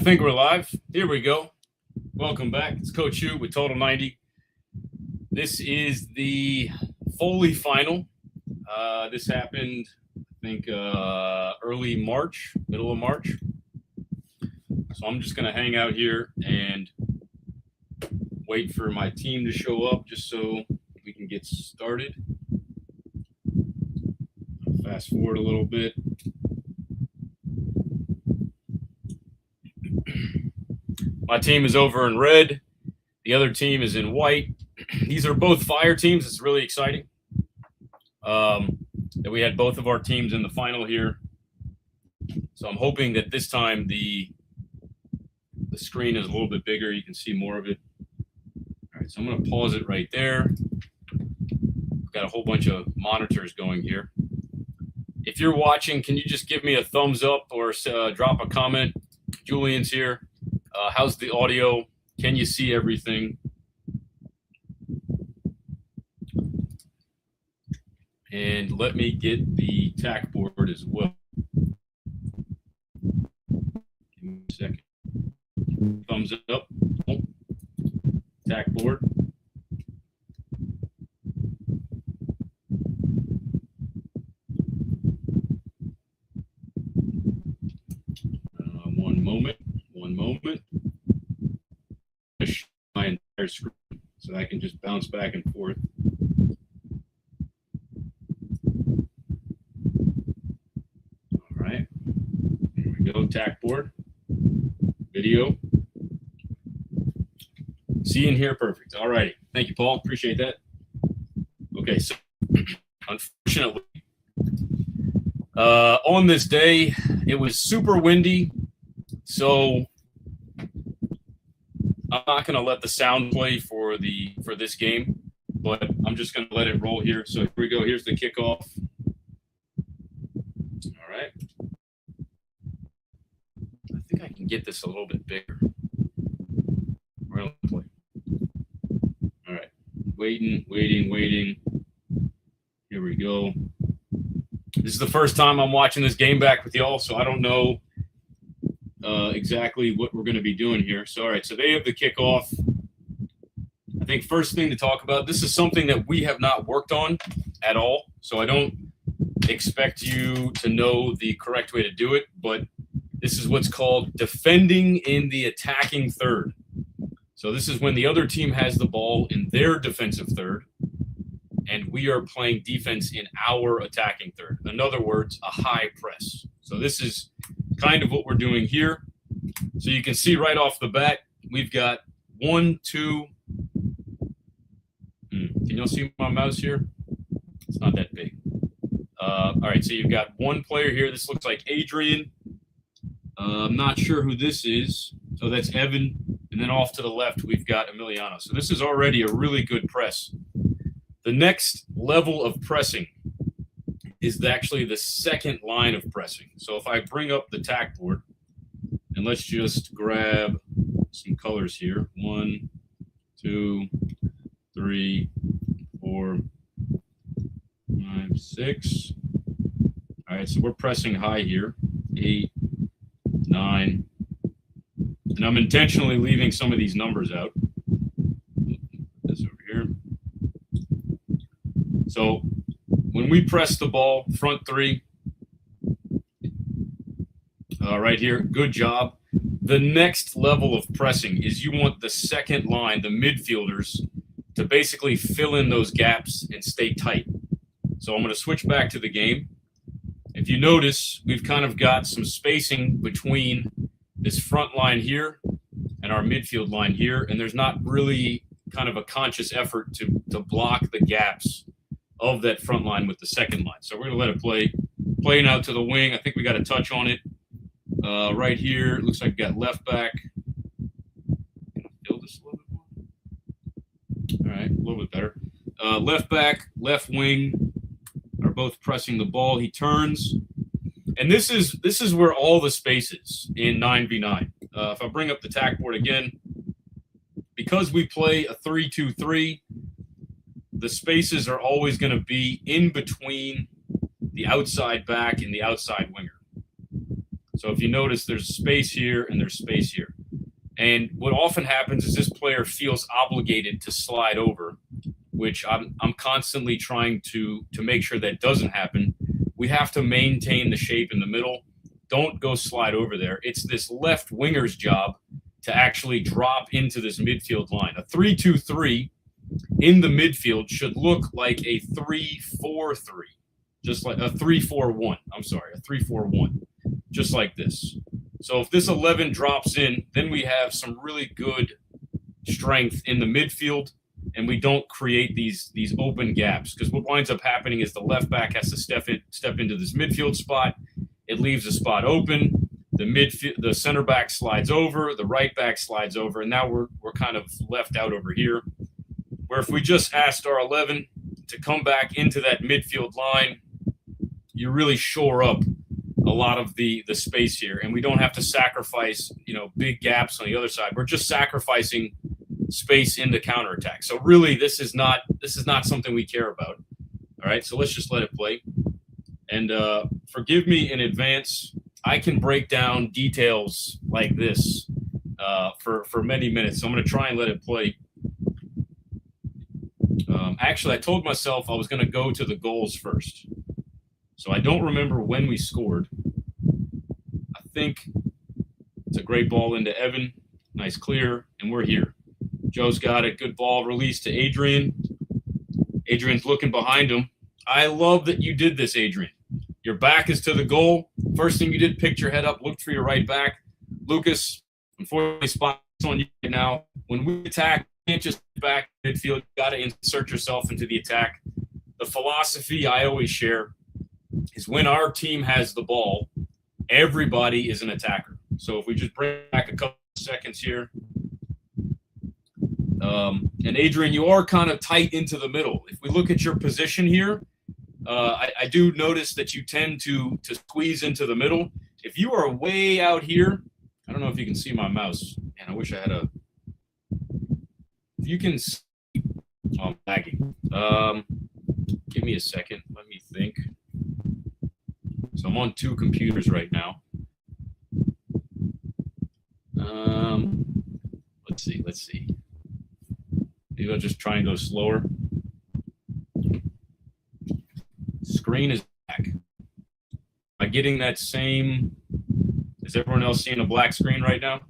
think we're live. Here we go. Welcome back. It's Coach Hugh with Total 90. This is the Foley final. This happened, I think, early March, middle of March. So I'm just going to hang out here and wait for my team to show up just so we can get started. Fast forward a little bit. My team is over in red. The other team is in white. These are both fire teams. It's really exciting that we had both of our teams in the final here. So I'm hoping that this time the screen is a little bit bigger. You can see more of it. All right, so I'm going to pause it right there. I've got a whole bunch of monitors going here. If you're watching, can you just give me a thumbs up or drop a comment? Julian's here. How's the audio? Can you see everything? And let me get the tack board as well. Give me a second. Thumbs up. Oh. Tack board. One moment. My entire screen so I can just bounce back and forth. All right, here we go. Tack board, video. See and hear perfect. All righty. Thank you, Paul. Appreciate that. Okay, so unfortunately, on this day, it was super windy. So I'm not going to let the sound play for this game, but I'm just going to let it roll here. So here we go. Here's the kickoff. All right. I think I can get this a little bit bigger. We're going to play. All right. Waiting. Here we go. This is the first time I'm watching this game back with y'all, so I don't know exactly what we're going to be doing here. So, all right, so they have the kickoff. I think first thing to talk about, this is something that we have not worked on at all, so I don't expect you to know the correct way to do it, but this is what's called defending in the attacking third. So this is when the other team has the ball in their defensive third, and we are playing defense in our attacking third. In other words, a high press. So this is kind of what we're doing here. So you can see right off the bat, we've got 1, 2. Can y'all see my mouse here? It's not that big. All right, so you've got one player here. This looks like Adrian. I'm not sure who this is. So that's Evan. And then off to the left, we've got Emiliano. So this is already a really good press. The next level of pressing is actually the second line of pressing. So if I bring up the tack board, and let's just grab some colors here. 1, 2, 3, 4, 5, 6. All right, so we're pressing high here. 8, 9. And I'm intentionally leaving some of these numbers out. Put this over here. So when we press the ball, front 3, right here, good job. The next level of pressing is you want the second line, the midfielders, to basically fill in those gaps and stay tight. So I'm going to switch back to the game. If you notice, we've kind of got some spacing between this front line here and our midfield line here, and there's not really kind of a conscious effort to block the gaps of that front line with the second line. So we're going to let it play. Playing out to the wing. I think we got a touch on it. Right here, it looks like we got left back. Can I build this a little bit more? All right, a little bit better. Left back, left wing are both pressing the ball. He turns. And this is where all the space is in 9v9. If I bring up the tack board again, because we play a 3-2-3, the spaces are always going to be in between the outside back and the outside winger. So So if you notice, there's space here and there's space here. And what often happens is this player feels obligated to slide over, which I'm constantly trying to make sure that doesn't happen. We have to maintain the shape in the middle. Don't go slide over there. It's this left winger's job to actually drop into this midfield line. A 3-2-3 in the midfield should look like a 3-4-3, just like a 3-4-1. I'm sorry, a 3-4-1, just like this. So if this 11 drops in, then we have some really good strength in the midfield, and we don't create these open gaps. Because what winds up happening is the left back has to step into this midfield spot. It leaves a spot open. The center back slides over. The right back slides over, and now we're kind of left out over here. Where if we just asked our 11 to come back into that midfield line, you really shore up a lot of the space here, and we don't have to sacrifice, big gaps on the other side. We're just sacrificing space in the counterattack. So really, this is not something we care about. All right, so let's just let it play. And forgive me in advance. I can break down details like this for many minutes. So I'm going to try and let it play. Actually, I told myself I was going to go to the goals first. So I don't remember when we scored. I think it's a great ball into Evan. Nice clear, and we're here. Joe's got it. Good ball released to Adrian. Adrian's looking behind him. I love that you did this, Adrian. Your back is to the goal. First thing you did, picked your head up, looked for your right back. Lucas, unfortunately, spots on you right now. When we attack, you can't just back midfield. You got to insert yourself into the attack. The philosophy I always share is when our team has the ball, everybody is an attacker. So if we just bring back a couple of seconds here. And Adrian, you are kind of tight into the middle. If we look at your position here, I do notice that you tend to squeeze into the middle. If you are way out here, I don't know if you can see my mouse. Man, I wish I had a. If you can see, I'm lagging. Give me a second. Let me think. So I'm on two computers right now. Let's see. Maybe I'll just try and go slower. Screen is back. Am I getting that same? Is everyone else seeing a black screen right now?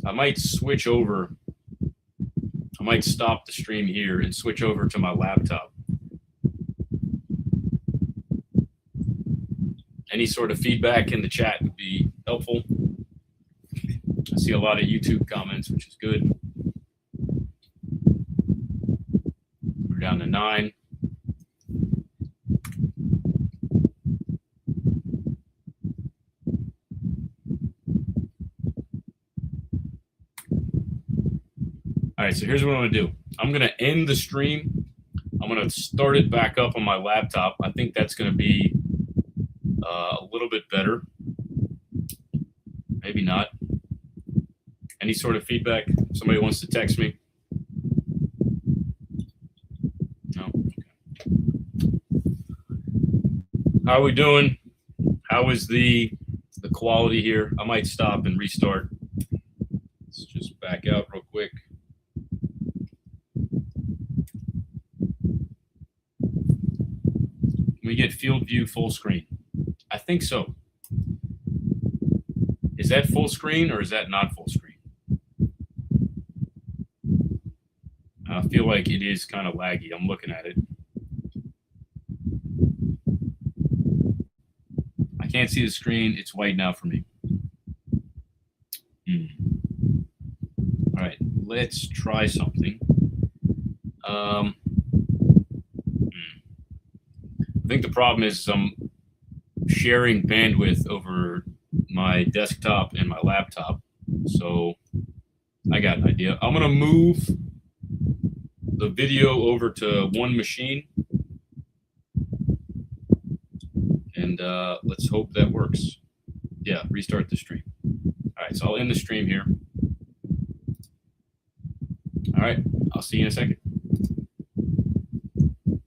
I might switch over. I might stop the stream here and switch over to my laptop. Any sort of feedback in the chat would be helpful. I see a lot of YouTube comments, which is good. We're down to 9. All right, so here's what I'm going to do. I'm going to end the stream. I'm going to start it back up on my laptop. I think that's going to be a little bit better. Maybe not. Any sort of feedback? Somebody wants to text me? No? Okay. How are we doing? How is the quality here? I might stop and restart. Let's just back out real quick. Can we get field view full screen? I think so. Is that full screen or is that not full screen? I feel like it is kind of laggy. I'm looking at it. I can't see the screen. It's white now for me. All right, let's try something. I think the problem is I'm sharing bandwidth over my desktop and my laptop. So I got an idea. I'm going to move the video over to one machine. And let's hope that works. Yeah, restart the stream. All right, so I'll end the stream here. All right, I'll see you in a second.